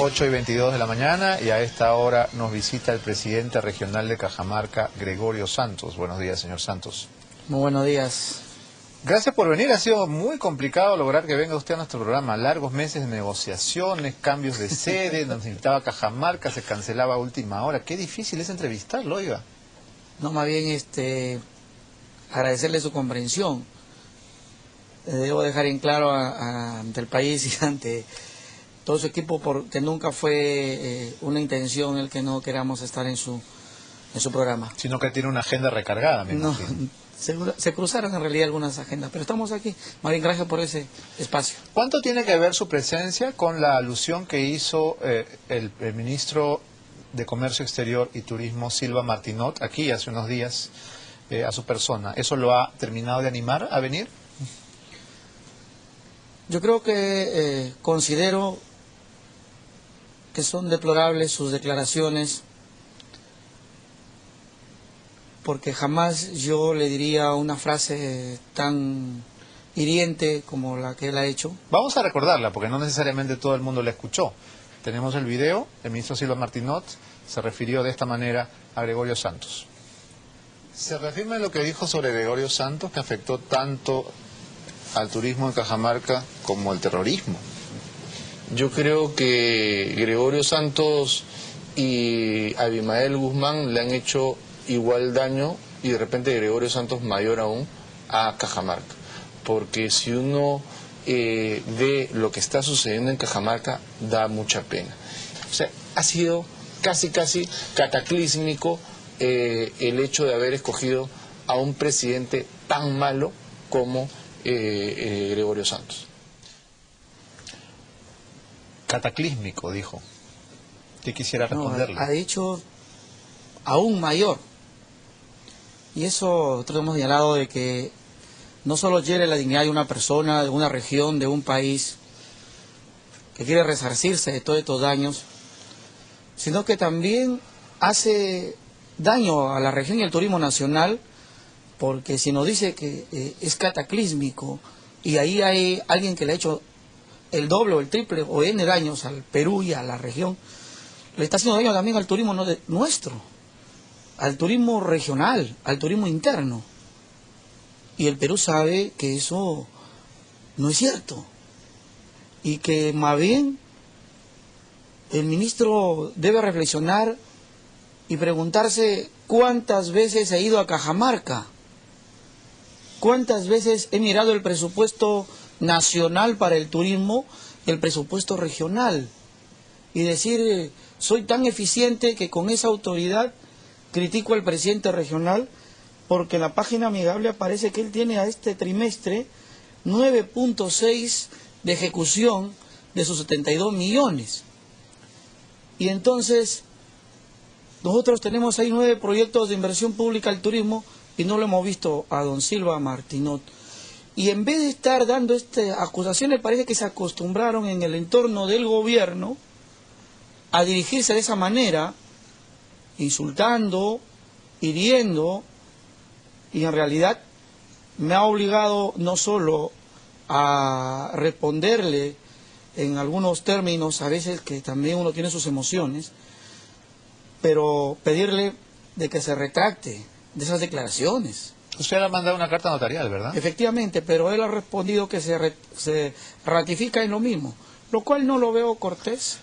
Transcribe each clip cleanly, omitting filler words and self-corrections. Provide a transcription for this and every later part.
8:22 de la mañana y a esta hora nos visita el presidente regional de Cajamarca, Gregorio Santos. Buenos días, señor Santos. Muy buenos días. Gracias por venir. Ha sido muy complicado lograr que venga usted a nuestro programa. Largos meses de negociaciones, cambios de sede, nos invitaba a Cajamarca, se cancelaba a última hora. Qué difícil es entrevistarlo, oiga. No, más bien agradecerle su comprensión. Debo dejar en claro ante el país y ante todo su equipo porque nunca fue una intención el que no queramos estar en su programa. Sino que tiene una agenda recargada, me imagino. Se cruzaron en realidad algunas agendas, pero estamos aquí. Más bien, gracias por ese espacio. ¿Cuánto tiene que ver su presencia con la alusión que hizo el ministro de Comercio Exterior y Turismo, Silva Martinot, aquí hace unos días, a su persona? ¿Eso lo ha terminado de animar a venir? Yo creo que considero que son deplorables sus declaraciones, porque jamás yo le diría una frase tan hiriente como la que él ha hecho. Vamos a recordarla, porque no necesariamente todo el mundo la escuchó. Tenemos el video, el ministro Silva Martinot se refirió de esta manera a Gregorio Santos. ¿Se reafirma en lo que dijo sobre Gregorio Santos, que afectó tanto al turismo en Cajamarca como el terrorismo? Yo creo que Gregorio Santos y Abimael Guzmán le han hecho igual daño, y de repente Gregorio Santos mayor aún, a Cajamarca. Porque si uno ve lo que está sucediendo en Cajamarca, da mucha pena. O sea, ha sido casi cataclísmico el hecho de haber escogido a un presidente tan malo como Gregorio Santos. Cataclísmico, dijo. ¿Qué quisiera responderle? No, ha dicho aún mayor. Y eso nosotros hemos señalado de que no solo hiere la dignidad de una persona, de una región, de un país que quiere resarcirse de todos estos daños, sino que también hace daño a la región y al turismo nacional, porque si nos dice que es cataclísmico y ahí hay alguien que le ha hecho el doble o el triple o N daños al Perú y a la región, le está haciendo daño también al turismo nuestro, al turismo regional, al turismo interno. Y el Perú sabe que eso no es cierto. Y que más bien el ministro debe reflexionar y preguntarse cuántas veces he ido a Cajamarca, cuántas veces he mirado el presupuesto nacional para el turismo, el presupuesto regional, y decir, soy tan eficiente que con esa autoridad critico al presidente regional, porque en la página amigable aparece que él tiene a este trimestre 9.6 de ejecución de sus 72 millones. Y entonces, nosotros tenemos ahí 9 proyectos de inversión pública al turismo y no lo hemos visto a don Silva Martinot. Y en vez de estar dando acusaciones, parece que se acostumbraron en el entorno del gobierno a dirigirse de esa manera, insultando, hiriendo, y en realidad me ha obligado no solo a responderle en algunos términos, a veces que también uno tiene sus emociones, pero pedirle de que se retracte de esas declaraciones. Usted le ha mandado una carta notarial, ¿verdad? Efectivamente, pero él ha respondido que se ratifica en lo mismo, lo cual no lo veo cortés,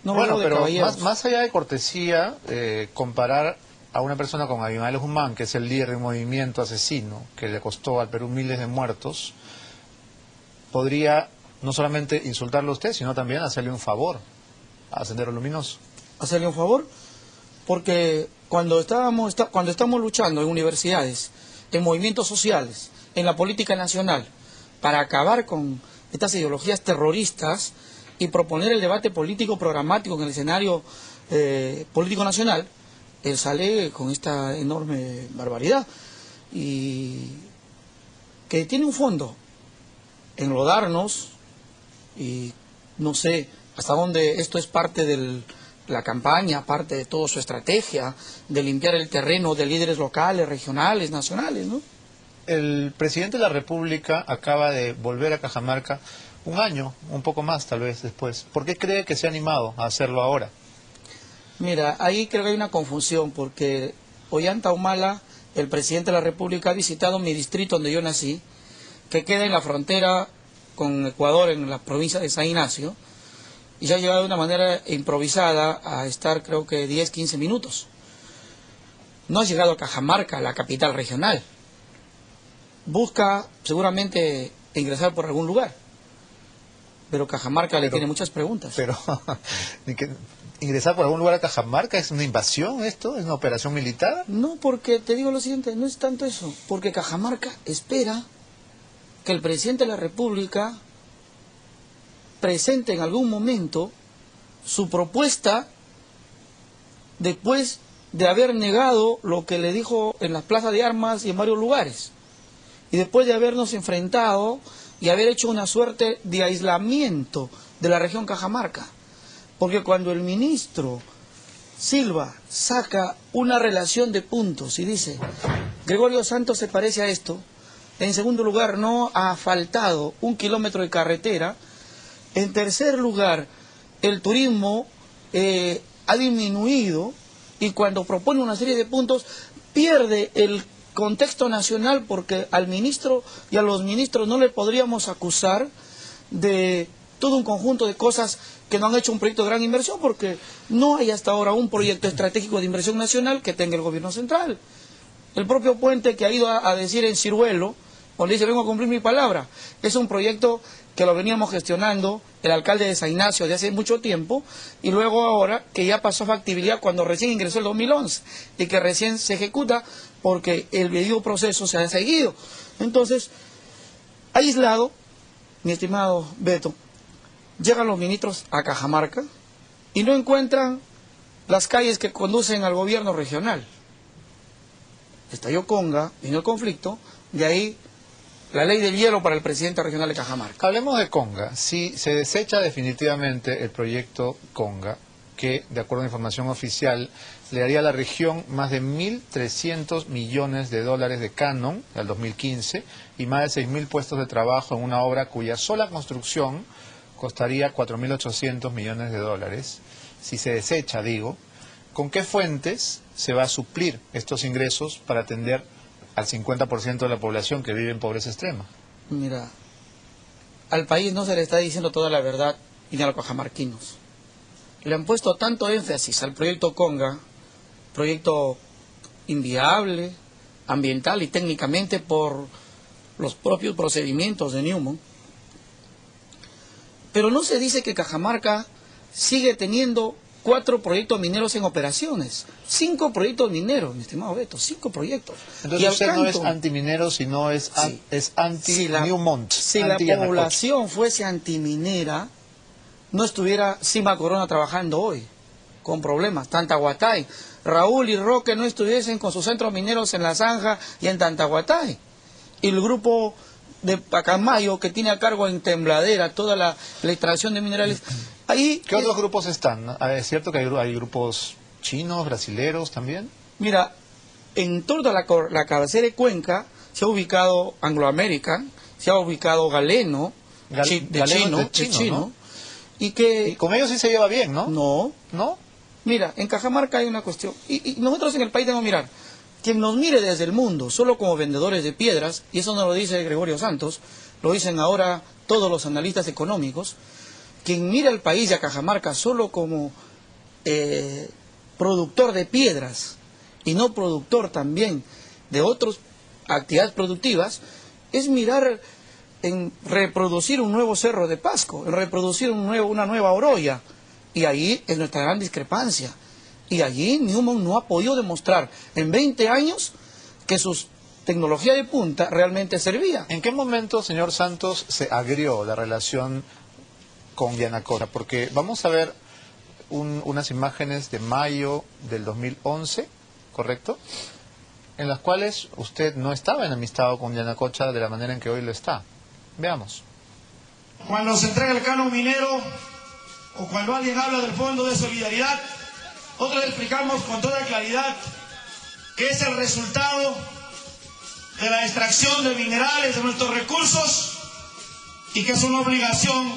no lo veo de caballeros. Pero más allá de cortesía, comparar a una persona con Abimael Guzmán, que es el líder de un movimiento asesino que le costó al Perú miles de muertos, podría no solamente insultarlo a usted, sino también hacerle un favor a Sendero Luminoso. Hacerle un favor, porque cuando estamos luchando en universidades, en movimientos sociales, en la política nacional, para acabar con estas ideologías terroristas y proponer el debate político programático en el escenario político nacional, él sale con esta enorme barbaridad, y que tiene un fondo, enlodarnos, y no sé hasta dónde esto es parte de la campaña, parte de toda su estrategia de limpiar el terreno de líderes locales, regionales, nacionales, ¿no? El presidente de la República acaba de volver a Cajamarca un año, un poco más tal vez después. ¿Por qué cree que se ha animado a hacerlo ahora? Mira, ahí creo que hay una confusión, porque Ollanta Humala, el presidente de la República, ha visitado mi distrito donde yo nací, que queda en la frontera con Ecuador, en la provincia de San Ignacio, y se ha llegado de una manera improvisada a estar creo que 10, 15 minutos. No ha llegado a Cajamarca, la capital regional. Busca seguramente ingresar por algún lugar, pero Cajamarca le tiene muchas preguntas. Pero ingresar por algún lugar a Cajamarca, ¿es una invasión esto? ¿Es una operación militar? No, porque te digo lo siguiente, no es tanto eso, porque Cajamarca espera que el presidente de la República presente en algún momento su propuesta después de haber negado lo que le dijo en las plazas de armas y en varios lugares, y después de habernos enfrentado y haber hecho una suerte de aislamiento de la región Cajamarca. Porque cuando el ministro Silva saca una relación de puntos y dice Gregorio Santos se parece a esto, en segundo lugar no ha asfaltado 1 kilómetro de carretera, en tercer lugar el turismo ha disminuido, y cuando propone una serie de puntos pierde el contexto nacional, porque al ministro y a los ministros no le podríamos acusar de todo un conjunto de cosas que no han hecho un proyecto de gran inversión, porque no hay hasta ahora un proyecto estratégico de inversión nacional que tenga el gobierno central. El propio puente que ha ido a decir en Ciruelo, donde dice vengo a cumplir mi palabra, es un proyecto que lo veníamos gestionando el alcalde de San Ignacio de hace mucho tiempo, y luego ahora que ya pasó a factibilidad cuando recién ingresó el 2011 y que recién se ejecuta porque el debido proceso se ha seguido. Entonces, aislado, mi estimado Beto, llegan los ministros a Cajamarca y no encuentran las calles que conducen al gobierno regional. Estalló Conga, vino el conflicto, de ahí la ley del hielo para el presidente regional de Cajamarca. Hablemos de Conga. Si se desecha definitivamente el proyecto Conga, que de acuerdo a información oficial le daría a la región más de 1.300 millones de dólares de canon al 2015 y más de 6.000 puestos de trabajo en una obra cuya sola construcción costaría 4.800 millones de dólares. Si se desecha, digo, ¿con qué fuentes se va a suplir estos ingresos para atender al 50% de la población que vive en pobreza extrema? Mira, al país no se le está diciendo toda la verdad, y ni a los cajamarquinos. Le han puesto tanto énfasis al proyecto Conga, proyecto inviable, ambiental y técnicamente por los propios procedimientos de Newman. Pero no se dice que Cajamarca sigue teniendo 4 proyectos mineros en operaciones, 5 proyectos mineros, mi estimado Beto, 5 proyectos. Entonces usted no es antiminero, sino es anti-Newmont. Si la población fuese antiminera, no estuviera Sima Corona trabajando hoy, con problemas. Tantahuatay, Raúl y Roque no estuviesen con sus centros mineros en La Zanja y en Tantahuatay. Y el grupo de Pacamayo, que tiene a cargo en Tembladera toda la extracción de minerales. Ahí, ¿qué otros grupos están? ¿Es cierto que hay grupos chinos, brasileros también? Mira, en toda la cabecera de Cuenca se ha ubicado Anglo American, se ha ubicado Galeno, de chino, ¿no? Y con ellos sí se lleva bien, ¿no? No. ¿No? Mira, en Cajamarca hay una cuestión, y nosotros en el país tenemos que mirar, quien nos mire desde el mundo solo como vendedores de piedras, y eso no lo dice Gregorio Santos, lo dicen ahora todos los analistas económicos, quien mira al país y a Cajamarca solo como productor de piedras y no productor también de otras actividades productivas, es mirar en reproducir un nuevo Cerro de Pasco, en reproducir una nueva Oroya, y ahí es nuestra gran discrepancia. Y allí Newman no ha podido demostrar en 20 años que su tecnología de punta realmente servía. ¿En qué momento, señor Santos, se agrió la relación con Yanacocha? Porque vamos a ver unas imágenes de mayo del 2011, ¿correcto? En las cuales usted no estaba enemistado con Yanacocha de la manera en que hoy lo está. Veamos. Cuando se entrega el canon minero o cuando alguien habla del Fondo de Solidaridad, nosotros explicamos con toda claridad que es el resultado de la extracción de minerales, de nuestros recursos, y que es una obligación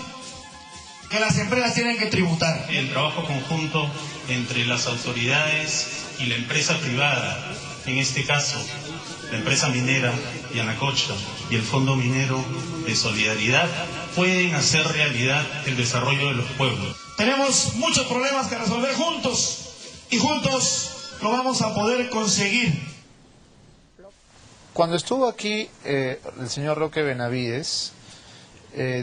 que las empresas tienen que tributar. El trabajo conjunto entre las autoridades y la empresa privada, en este caso la empresa minera Yanacocha y el Fondo Minero de Solidaridad, pueden hacer realidad el desarrollo de los pueblos. Tenemos muchos problemas que resolver juntos y juntos lo vamos a poder conseguir. Cuando estuvo aquí el señor Roque Benavides,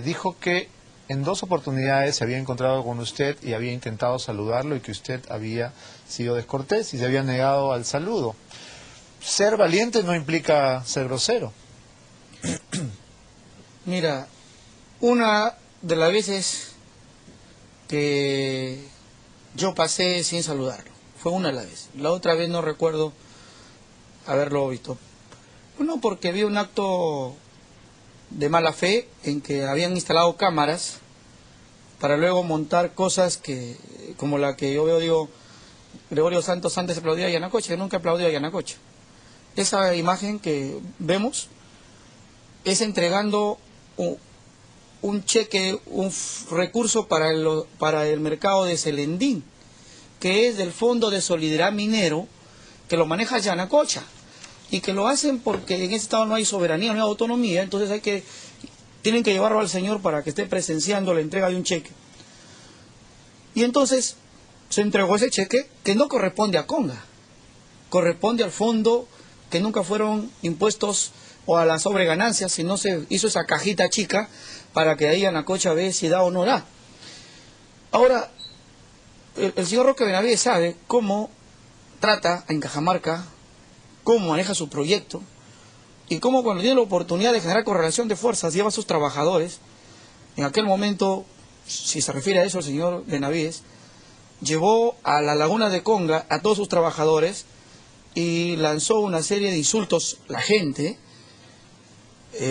dijo que en 2 oportunidades se había encontrado con usted y había intentado saludarlo y que usted había sido descortés y se había negado al saludo. Ser valiente no implica ser grosero. Mira, una de las veces que yo pasé sin saludarlo, fue una de las veces. La otra vez no recuerdo haberlo visto. Uno, porque vi un acto de mala fe en que habían instalado cámaras para luego montar cosas que, como la que yo veo, digo, Gregorio Santos antes aplaudía a Yanacocha, yo nunca aplaudí a Yanacocha. Esa imagen que vemos es entregando un cheque, un recurso para el mercado de Selendín, que es del Fondo de Solidaridad Minero, que lo maneja Yanacocha, y que lo hacen porque en ese estado no hay soberanía, no hay autonomía, entonces tienen que llevarlo al señor para que esté presenciando la entrega de un cheque. Y entonces se entregó ese cheque que no corresponde a Conga, corresponde al fondo, que nunca fueron impuestos o a las sobreganancias, sino se hizo esa cajita chica para que ahí Yanacocha ve si da o no da. Ahora, el señor Roque Benavides sabe cómo trata en Cajamarca, cómo maneja su proyecto y cómo cuando tiene la oportunidad de generar correlación de fuerzas lleva a sus trabajadores. En aquel momento, si se refiere a eso el señor Benavides, llevó a la laguna de Conga a todos sus trabajadores y lanzó una serie de insultos a la gente,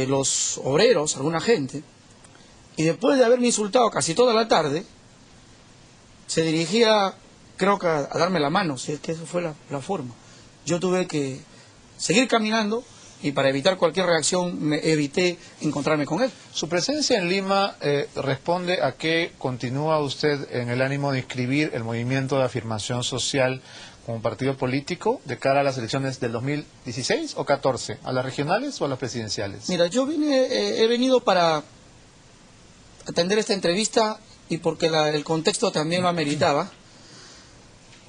los obreros, alguna gente, y después de haberme insultado casi toda la tarde, se dirigía, creo que a darme la mano, si es que eso fue la forma. Yo tuve que seguir caminando y para evitar cualquier reacción me evité encontrarme con él. Su presencia en Lima responde a que continúa usted en el ánimo de inscribir el movimiento de afirmación social como partido político de cara a las elecciones del 2016 o 14, ¿a las regionales o a las presidenciales? Mira, yo he venido para atender esta entrevista y porque el contexto también lo ameritaba.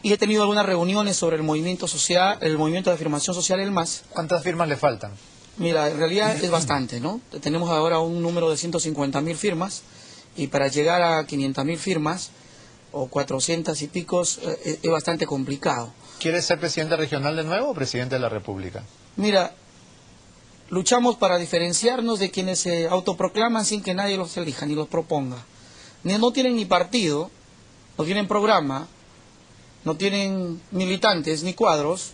Y he tenido algunas reuniones sobre el movimiento social, el movimiento de afirmación social, el MAS. ¿Cuántas firmas le faltan? Mira, en realidad es bastante, ¿no? Tenemos ahora un número de 150.000 firmas y para llegar a 500.000 firmas o 400 y picos es bastante complicado. ¿Quiere ser presidente regional de nuevo o presidente de la República? Mira, luchamos para diferenciarnos de quienes se autoproclaman sin que nadie los elija ni los proponga. No tienen ni partido, no tienen programa, no tienen militantes ni cuadros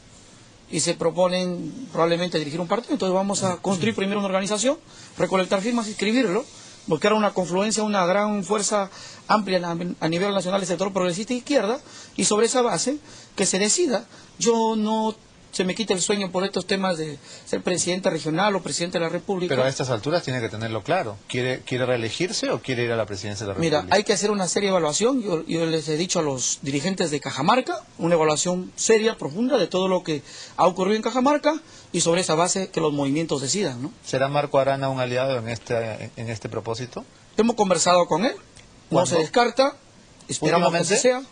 y se proponen probablemente dirigir un partido. Entonces vamos a construir primero una organización, recolectar firmas, inscribirlo, buscar una confluencia, una gran fuerza amplia a nivel nacional del sector progresista e izquierda, y sobre esa base que se decida. Yo no se me quita el sueño por estos temas de ser presidente regional o presidente de la República. Pero a estas alturas tiene que tenerlo claro. ¿Quiere reelegirse o quiere ir a la presidencia de la República? Mira, hay que hacer una seria evaluación. Yo les he dicho a los dirigentes de Cajamarca, una evaluación seria, profunda de todo lo que ha ocurrido en Cajamarca y sobre esa base que los movimientos decidan, ¿no? ¿Será Marco Arana un aliado en este propósito? Hemos conversado con él, no se descarta, esperamos que así sea.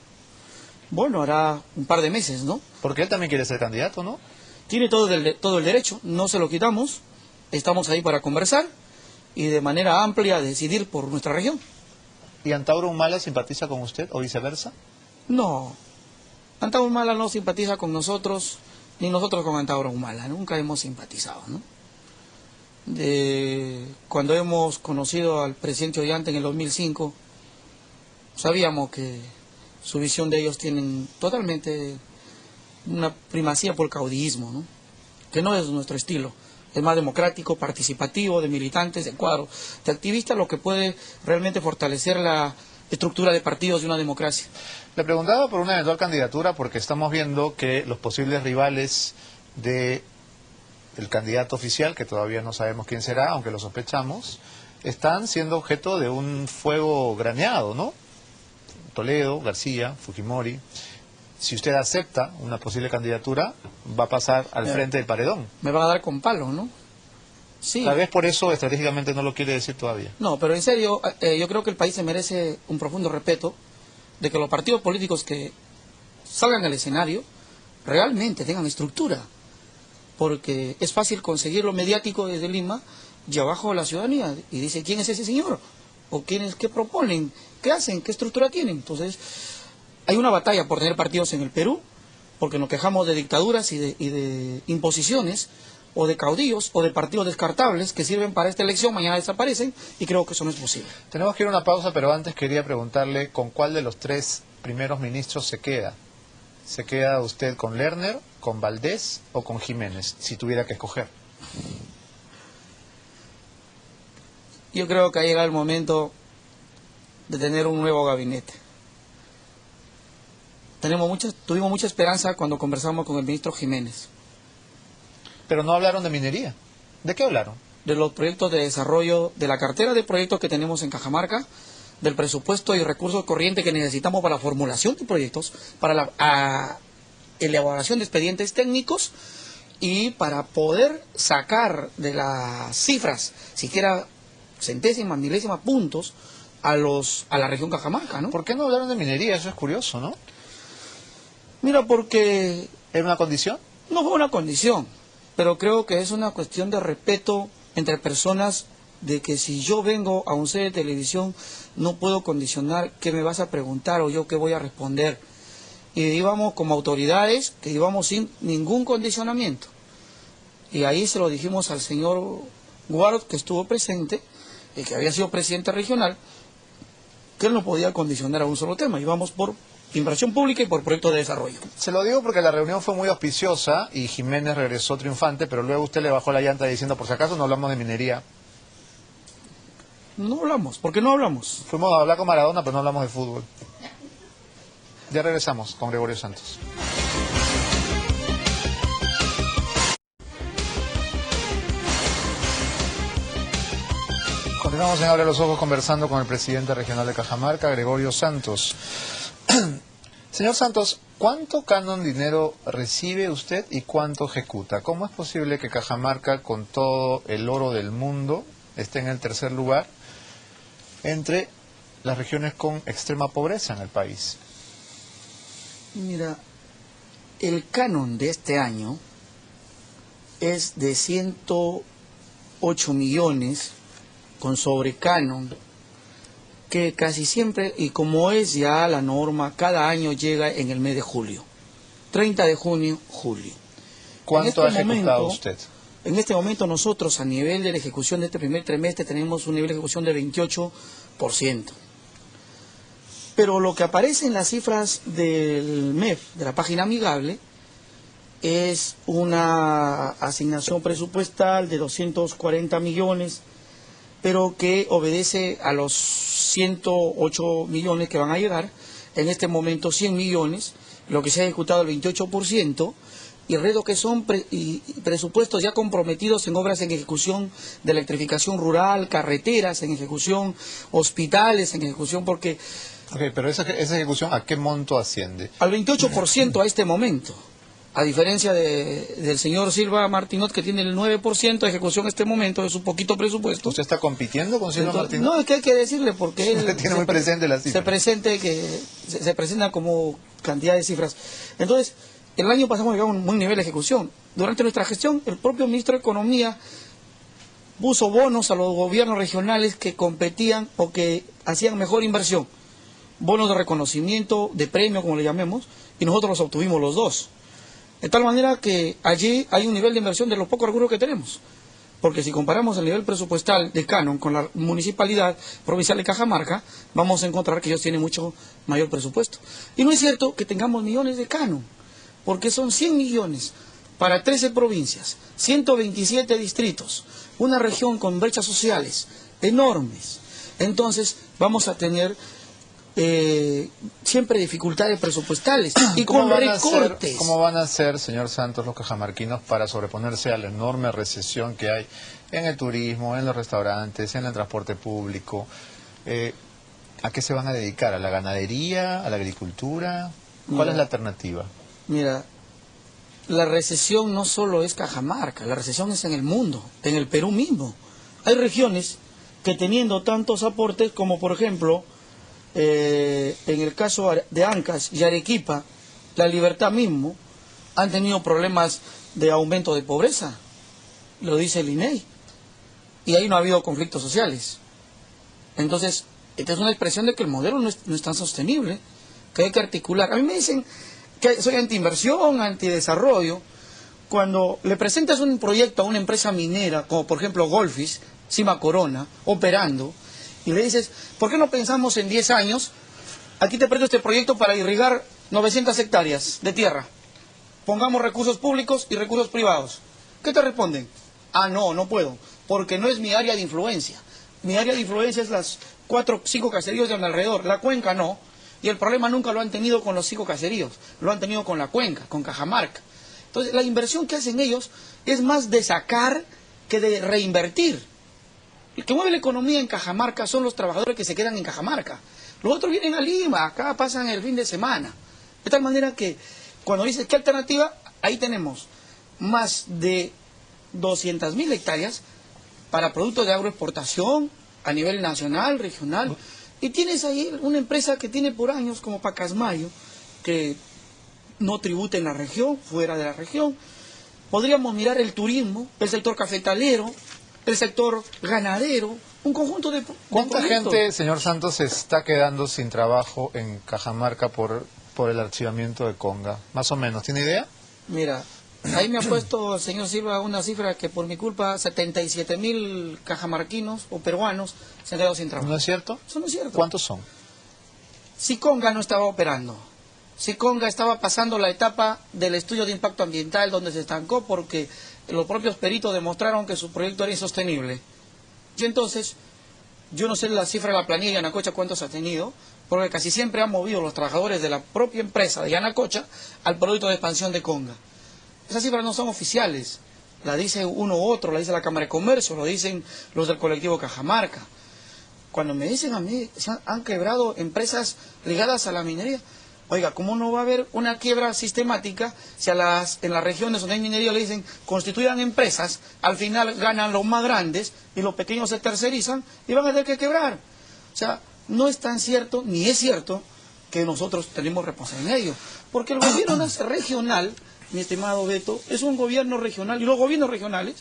Bueno, hará un par de meses, ¿no? Porque él también quiere ser candidato, ¿no? Tiene todo el derecho, no se lo quitamos, estamos ahí para conversar y de manera amplia decidir por nuestra región. ¿Y Antauro Humala simpatiza con usted o viceversa? No, Antauro Humala no simpatiza con nosotros, ni nosotros con Antauro Humala, nunca hemos simpatizado, ¿no? Cuando hemos conocido al presidente Ollanta en el 2005, sabíamos que su visión de ellos tienen totalmente una primacía por caudillismo, ¿no? Que no es nuestro estilo. Es más democrático, participativo, de militantes, de cuadros, de activistas, lo que puede realmente fortalecer la estructura de partidos de una democracia. Le preguntaba por una eventual candidatura porque estamos viendo que los posibles rivales del candidato oficial, que todavía no sabemos quién será, aunque lo sospechamos, están siendo objeto de un fuego graneado, ¿no? Toledo, García, Fujimori. Si usted acepta una posible candidatura, va a pasar al frente del paredón. Me van a dar con palos, ¿no? Sí. Tal vez por eso estratégicamente no lo quiere decir todavía. No, pero en serio, yo creo que el país se merece un profundo respeto de que los partidos políticos que salgan al escenario realmente tengan estructura, porque es fácil conseguir lo mediático desde Lima y abajo la ciudadanía, y dice, ¿quién es ese señor? ¿O quiénes qué proponen? ¿Qué hacen? ¿Qué estructura tienen? Entonces, hay una batalla por tener partidos en el Perú, porque nos quejamos de dictaduras y de imposiciones, o de caudillos, o de partidos descartables que sirven para esta elección, mañana desaparecen, y creo que eso no es posible. Tenemos que ir a una pausa, pero antes quería preguntarle con cuál de los 3 primeros ministros se queda. ¿Se queda usted con Lerner, con Valdés o con Jiménez, si tuviera que escoger? Yo creo que ha llegado el momento de tener un nuevo gabinete. Tuvimos mucha esperanza cuando conversamos con el ministro Jiménez. Pero no hablaron de minería. ¿De qué hablaron? De los proyectos de desarrollo, de la cartera de proyectos que tenemos en Cajamarca, del presupuesto y recursos corrientes que necesitamos para la formulación de proyectos, para la elaboración de expedientes técnicos y para poder sacar de las cifras, siquiera centésimas, milésimas puntos, a la región Cajamarca, ¿no? ¿Por qué no hablaron de minería? Eso es curioso, ¿no? Mira, porque ¿Era una condición? no fue una condición, pero creo que es una cuestión de respeto entre personas, de que si yo vengo a un set de televisión no puedo condicionar qué me vas a preguntar o yo qué voy a responder. Y íbamos como autoridades, que íbamos sin ningún condicionamiento. Y ahí se lo dijimos al señor Guard, que estuvo presente, y que había sido presidente regional, que él no podía condicionar a un solo tema. Íbamos por inversión pública y por proyectos de desarrollo. Se lo digo porque la reunión fue muy auspiciosa y Jiménez regresó triunfante, pero luego usted le bajó la llanta diciendo, por si acaso no hablamos de minería. No hablamos. ¿Por qué no hablamos? Fuimos a hablar con Maradona, pero no hablamos de fútbol. Ya regresamos con Gregorio Santos. Continuamos en Abre los Ojos conversando con el presidente regional de Cajamarca, Gregorio Santos. Señor Santos, ¿cuánto canon dinero recibe usted y cuánto ejecuta? ¿Cómo es posible que Cajamarca, con todo el oro del mundo, esté en el tercer lugar entre las regiones con extrema pobreza en el país? Mira, el canon de este año es de 108 millones con sobrecanon, que casi siempre, y como es ya la norma, cada año llega en el mes de julio. 30 de junio, julio. ¿Cuánto ha ejecutado usted? En este momento nosotros, a nivel de la ejecución de este primer trimestre, tenemos un nivel de ejecución de 28%. Pero lo que aparece en las cifras del MEF, de la página amigable, es una asignación presupuestal de 240 millones, pero que obedece a los 108 millones que van a llegar, en este momento 100 millones, lo que se ha ejecutado el 28%, y el resto que son presupuestos ya comprometidos en obras en ejecución de electrificación rural, carreteras en ejecución, hospitales en ejecución, porque... Ok, pero esa ejecución, ¿a qué monto asciende? Al 28% a este momento. A diferencia del señor Silva Martinot, que tiene el 9% de ejecución en este momento de su poquito presupuesto. ¿Usted está compitiendo con Silva Martinot? No, es que hay que decirle, porque él tiene muy presente la cifra. Se presenta como cantidad de cifras. Entonces, el año pasado llegamos a un buen nivel de ejecución. Durante nuestra gestión, el propio ministro de Economía puso bonos a los gobiernos regionales que competían o que hacían mejor inversión. Bonos de reconocimiento, de premio, como le llamemos, y nosotros los obtuvimos los dos. De tal manera que allí hay un nivel de inversión de los pocos recursos que tenemos. Porque si comparamos el nivel presupuestal de Canon con la municipalidad provincial de Cajamarca, vamos a encontrar que ellos tienen mucho mayor presupuesto. Y no es cierto que tengamos millones de Canon, porque son 100 millones para 13 provincias, 127 distritos, una región con brechas sociales enormes. Entonces vamos a tener siempre dificultades presupuestales y ¿Cómo con van a recortes. ¿Cómo van a hacer, señor Santos, los cajamarquinos para sobreponerse a la enorme recesión que hay en el turismo, en los restaurantes, en el transporte público? ¿A qué se van a dedicar? ¿A la ganadería? ¿A la agricultura? ¿Cuál es la alternativa? Mira, la recesión no solo es Cajamarca, la recesión es en el mundo, en el Perú mismo. Hay regiones que teniendo tantos aportes como por ejemplo en el caso de Ancash y Arequipa, La Libertad mismo, han tenido problemas de aumento de pobreza, lo dice el INEI, y ahí no ha habido conflictos sociales. Entonces, esta es una expresión de que el modelo no es tan sostenible, que hay que articular. A mí me dicen que soy anti-inversión, anti-desarrollo. Cuando le presentas un proyecto a una empresa minera, como por ejemplo Golfis, Cima Corona, operando, y le dices, ¿por qué no pensamos en 10 años? Aquí te presto este proyecto para irrigar 900 hectáreas de tierra. Pongamos recursos públicos y recursos privados. ¿Qué te responden? Ah, no puedo, porque no es mi área de influencia. Mi área de influencia es las 4 o 5 caseríos de alrededor. La cuenca no. Y el problema nunca lo han tenido con los 5 caseríos. Lo han tenido con la cuenca, con Cajamarca. Entonces, la inversión que hacen ellos es más de sacar que de reinvertir. El que mueve la economía en Cajamarca son los trabajadores que se quedan en Cajamarca. Los otros vienen a Lima, acá pasan el fin de semana. De tal manera que, cuando dices, ¿qué alternativa? Ahí tenemos más de 200.000 hectáreas para productos de agroexportación a nivel nacional, regional. Y tienes ahí una empresa que tiene por años, como Pacasmayo, que no tributa en la región, fuera de la región. Podríamos mirar el turismo, el sector cafetalero, el sector ganadero, un conjunto de ¿Cuánta proyectos. gente, señor Santos, se está quedando sin trabajo en Cajamarca por el archivamiento de Conga? Más o menos, ¿tiene idea? Mira, ahí me ha puesto el señor Silva una cifra que por mi culpa 77.000 cajamarquinos o peruanos se han quedado sin trabajo. ¿No es cierto? Eso no es cierto. ¿Cuántos son? Si Conga no estaba operando, si Conga estaba pasando la etapa del estudio de impacto ambiental donde se estancó porque los propios peritos demostraron que su proyecto era insostenible. Y entonces, yo no sé la cifra de la planilla de Yanacocha cuántos ha tenido, porque casi siempre han movido los trabajadores de la propia empresa de Yanacocha al proyecto de expansión de Conga. Esas cifras no son oficiales, la dice uno u otro, la dice la Cámara de Comercio, lo dicen los del colectivo Cajamarca. Cuando me dicen a mí, han quebrado empresas ligadas a la minería. Oiga, ¿cómo no va a haber una quiebra sistemática si en las regiones donde hay minería le dicen constituyan empresas, al final ganan los más grandes y los pequeños se tercerizan y van a tener que quebrar? O sea, no es tan cierto, ni es cierto, que nosotros tenemos responsabilidad en ello. Porque el gobierno regional, mi estimado Beto, es un gobierno regional, y los gobiernos regionales,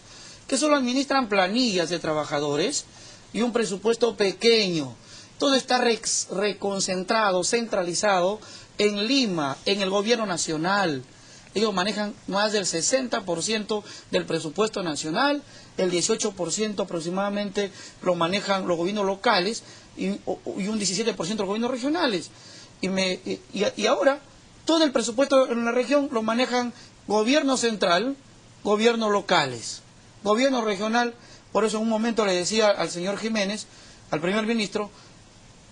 que solo administran planillas de trabajadores y un presupuesto pequeño. Todo está reconcentrado, centralizado en Lima, en el gobierno nacional. Ellos manejan más del 60% del presupuesto nacional, el 18% aproximadamente lo manejan los gobiernos locales y un 17% los gobiernos regionales. Y ahora todo el presupuesto en la región lo manejan gobierno central, gobiernos locales, gobierno regional. Por eso en un momento le decía al señor Jiménez, al primer ministro,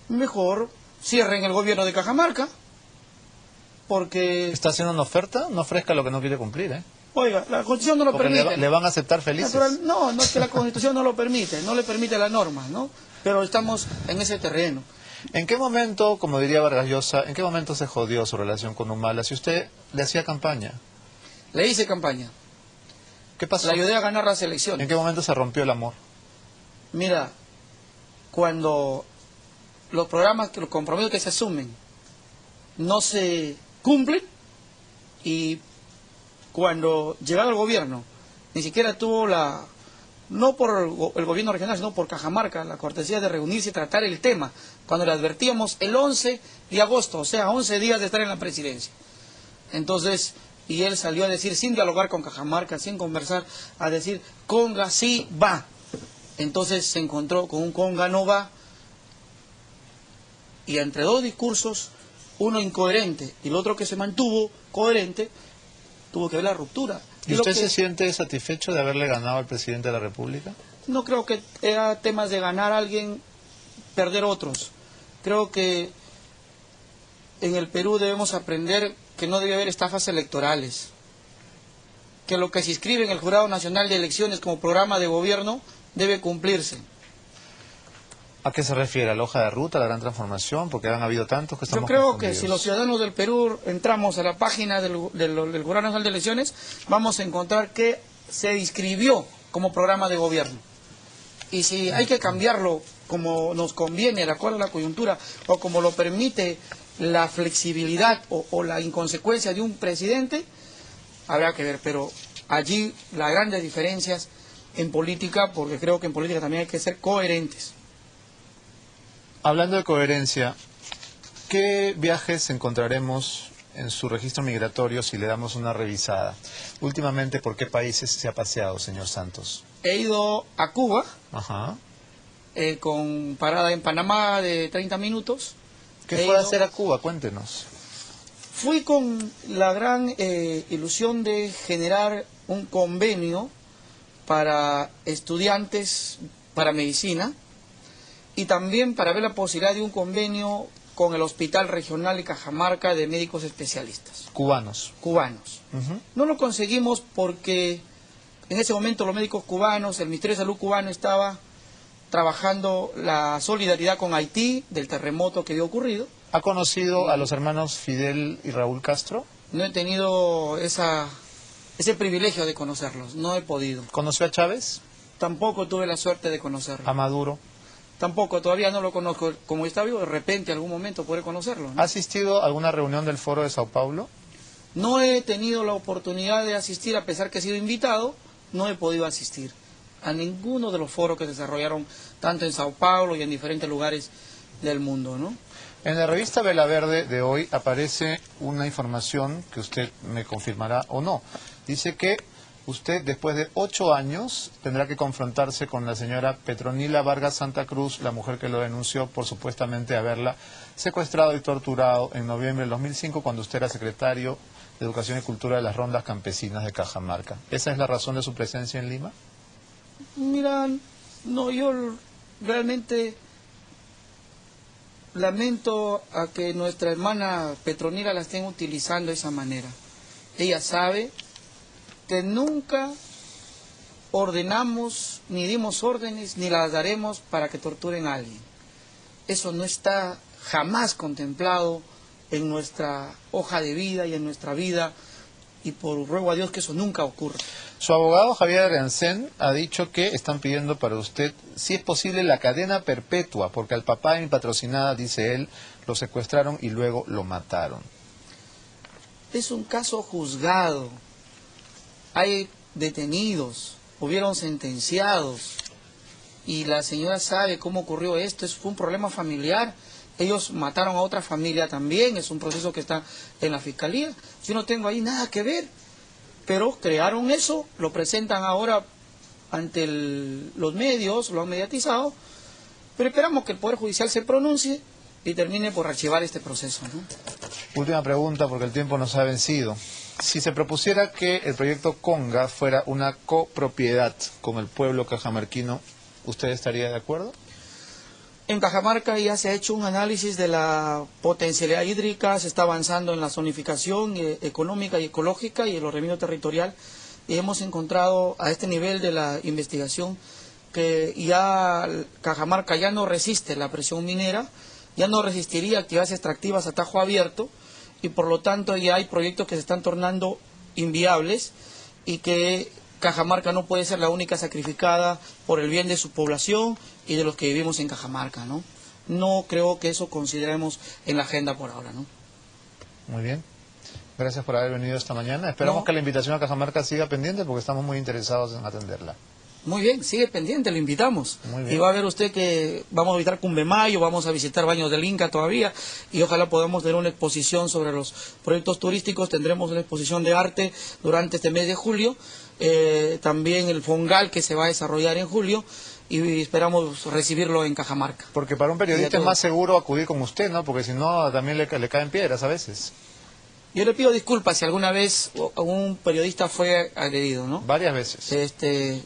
mejor cierren el gobierno de Cajamarca, porque... ¿Está haciendo una oferta? No ofrezca lo que no quiere cumplir, ¿eh? Oiga, la Constitución no lo Porque permite. le van a aceptar felices. No, es que la Constitución no lo permite, no le permite las normas, ¿no? Pero estamos en ese terreno. ¿En qué momento, como diría Vargas Llosa, en qué momento se jodió su relación con Humala? Si usted le hacía campaña. Le hice campaña. ¿Qué pasó? Le ayudé a ganar las elecciones. ¿En qué momento se rompió el amor? Mira, cuando los programas, los compromisos que se asumen no se cumplen, y cuando llegaba al gobierno ni siquiera tuvo no por el gobierno regional, sino por Cajamarca, la cortesía de reunirse y tratar el tema, cuando le advertíamos el 11 de agosto, o sea, 11 días de estar en la presidencia. Entonces, y él salió a decir, sin dialogar con Cajamarca, sin conversar, a decir, Conga sí va. Entonces se encontró con un Conga no va, y entre dos discursos, uno incoherente y el otro que se mantuvo coherente, tuvo que ver la ruptura. ¿Y usted se siente satisfecho de haberle ganado al presidente de la República? No creo que era temas de ganar a alguien, perder otros. Creo que en el Perú debemos aprender que no debe haber estafas electorales, que lo que se inscribe en el Jurado Nacional de Elecciones como programa de gobierno debe cumplirse. ¿A qué se refiere? ¿A la hoja de ruta, a la gran transformación? Porque han habido tantos que estamos Yo creo que confundidos. si los ciudadanos del Perú entramos a la página del Jurado Nacional de Elecciones, vamos a encontrar que se inscribió como programa de gobierno. Y si hay que cambiarlo como nos conviene, de acuerdo a la coyuntura, o como lo permite la flexibilidad o la inconsecuencia de un presidente, habrá que ver. Pero allí las grandes diferencias en política, porque creo que en política también hay que ser coherentes. Hablando de coherencia, ¿qué viajes encontraremos en su registro migratorio si le damos una revisada? Últimamente, ¿por qué países se ha paseado, señor Santos? He ido a Cuba, Ajá. con parada en Panamá de 30 minutos. ¿Qué He fue a ido- hacer a Cuba? Cuéntenos. Fui con la gran ilusión de generar un convenio para estudiantes para medicina y también para ver la posibilidad de un convenio con el Hospital Regional de Cajamarca de médicos especialistas, Cubanos. cubanos. Ujú. No lo conseguimos porque en ese momento los médicos cubanos, el Ministerio de Salud cubano estaba trabajando la solidaridad con Haití del terremoto que había ocurrido. ¿Ha conocido a los hermanos Fidel y Raúl Castro? No he tenido ese privilegio de conocerlos, no he podido. ¿Conoció a Chávez? Tampoco tuve la suerte de conocerlo. ¿A Maduro? Tampoco, todavía no lo conozco. Como está vivo, de repente, algún momento podré conocerlo, ¿no? ¿Ha asistido a alguna reunión del Foro de Sao Paulo? No he tenido la oportunidad de asistir, a pesar que he sido invitado, no he podido asistir a ninguno de los foros que se desarrollaron tanto en Sao Paulo y en diferentes lugares del mundo, ¿no? En la revista Vela Verde de hoy aparece una información que usted me confirmará o no. Dice que usted, después de 8 años, tendrá que confrontarse con la señora Petronila Vargas Santa Cruz, la mujer que lo denunció por supuestamente haberla secuestrado y torturado en noviembre del 2005, cuando usted era secretario de Educación y Cultura de las Rondas Campesinas de Cajamarca. ¿Esa es la razón de su presencia en Lima? Mira, no, yo realmente lamento a que nuestra hermana Petronila la estén utilizando de esa manera. Ella sabe que nunca ordenamos, ni dimos órdenes, ni las daremos para que torturen a alguien. Eso no está jamás contemplado en nuestra hoja de vida y en nuestra vida, y por ruego a Dios que eso nunca ocurra. Su abogado Javier Arancén ha dicho que están pidiendo para usted, si es posible, la cadena perpetua, porque al papá de mi patrocinada, dice él, lo secuestraron y luego lo mataron. Es un caso juzgado. Hay detenidos, hubieron sentenciados, y la señora sabe cómo ocurrió esto. Fue un problema familiar. Ellos mataron a otra familia también, es un proceso que está en la fiscalía. Yo no tengo ahí nada que ver, pero crearon eso, lo presentan ahora ante los medios, lo han mediatizado, pero esperamos que el Poder Judicial se pronuncie y termine por archivar este proceso, ¿no? Última pregunta, porque el tiempo nos ha vencido. Si se propusiera que el proyecto Conga fuera una copropiedad con el pueblo cajamarquino, ¿usted estaría de acuerdo? En Cajamarca ya se ha hecho un análisis de la potencialidad hídrica, se está avanzando en la zonificación económica y ecológica y el ordenamiento territorial, y hemos encontrado a este nivel de la investigación que ya Cajamarca ya no resiste la presión minera, ya no resistiría actividades extractivas a tajo abierto, y por lo tanto ya hay proyectos que se están tornando inviables y que Cajamarca no puede ser la única sacrificada por el bien de su población y de los que vivimos en Cajamarca, ¿no? No creo que eso consideremos en la agenda por ahora, ¿no? Muy bien. Gracias por haber venido esta mañana. Esperamos No. que la invitación a Cajamarca siga pendiente porque estamos muy interesados en atenderla. Muy bien, sigue pendiente, lo invitamos. Muy bien. Y va a ver usted que vamos a visitar Cumbemayo, vamos a visitar Baños del Inca todavía, y ojalá podamos tener una exposición sobre los proyectos turísticos. Tendremos una exposición de arte durante este mes de julio, también el Fongal que se va a desarrollar en julio, y esperamos recibirlo en Cajamarca. Porque para un periodista es más seguro acudir con usted, ¿no? Porque si no, también le caen piedras a veces. Yo le pido disculpas si alguna vez un periodista fue agredido, ¿no? Varias veces.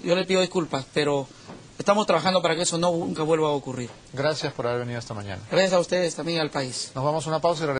Yo le pido disculpas, pero estamos trabajando para que eso nunca vuelva a ocurrir. Gracias por haber venido esta mañana. Gracias a ustedes también, al país. Nos vamos a una pausa y regresamos.